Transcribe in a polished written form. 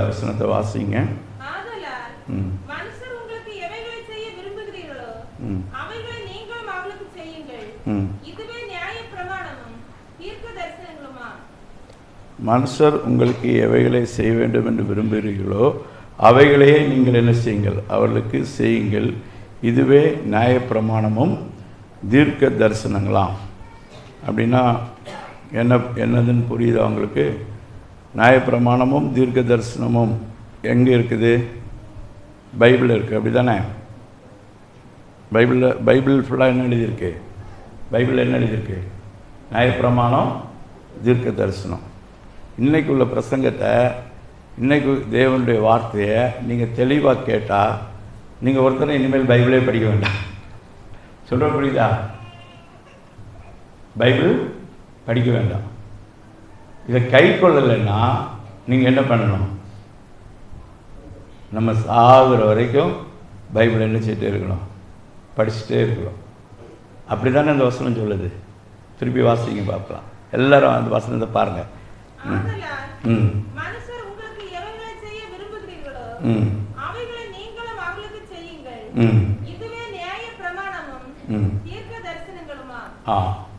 வசனத்தை வாசிங்க. ஆதலால் மனுஷர் உங்களுக்கு எவைகளை செய்ய விரும்புகிறீர்களோ அவைகளை நீங்களும் அவர்களுக்கு செய்யுங்கள். இதுவே நியாய பிரமாணமும் தீர்க்க தரிசனங்களுமா. மனுஷர் உங்களுக்கு எவைகளை செய்ய வேண்டும் என்று விரும்புகிறீர்களோ அவைகளையே நீங்கள் என்ன செய்யுங்கள், அவர்களுக்கு செய்யுங்கள். இதுவே நியாய பிரமாணமும் தீர்க்க தரிசனங்களாம். அப்படின்னா என்னதுன்னு புரியுது அவங்களுக்கு? நியாயப்பிரமாணமும் தீர்க்க தரிசனமும் எங்கே இருக்குது? பைபிளில் இருக்குது, அப்படி தானே? பைபிள் ஃபுல்லாக என்ன எழுதியிருக்கு? பைபிளில் என்ன எழுதியிருக்கு? நியாயப்பிரமாணம், தீர்க்க தரிசனம். இன்றைக்கு உள்ள பிரசங்கத்தை, இன்றைக்கு தேவனுடைய வார்த்தையை நீங்கள் தெளிவாக கேட்டால் நீங்கள் ஒருத்தரை இனிமேல் பைபிளே படிக்க வேண்டாம். சொல்கிற புரியுதா? பைபிள் படிக்க வேண்டாம். இதை கை கொள்ளலைன்னா நீங்கள் என்ன பண்ணணும்? நம்ம சாகுற வரைக்கும் பைபிள் என்ன செய்யிட்டே இருக்கணும்? படிச்சுட்டே இருக்கணும். அப்படி தானே அந்த வசனம் சொல்லுது. திருப்பி வாசிங்க பார்க்கலாம். எல்லாரும் அந்த வசனத்தை பாருங்கள். மனுஷர் உங்களுக்கு எவைகளை செய்ய விரும்புகிறீர்களோ அவைகளை நீங்களும் அவர்களுக்கு செய்யுங்கள். இதுவே நியாய பிரமாணமும் தீர்க்க தரிசனங்களுமா.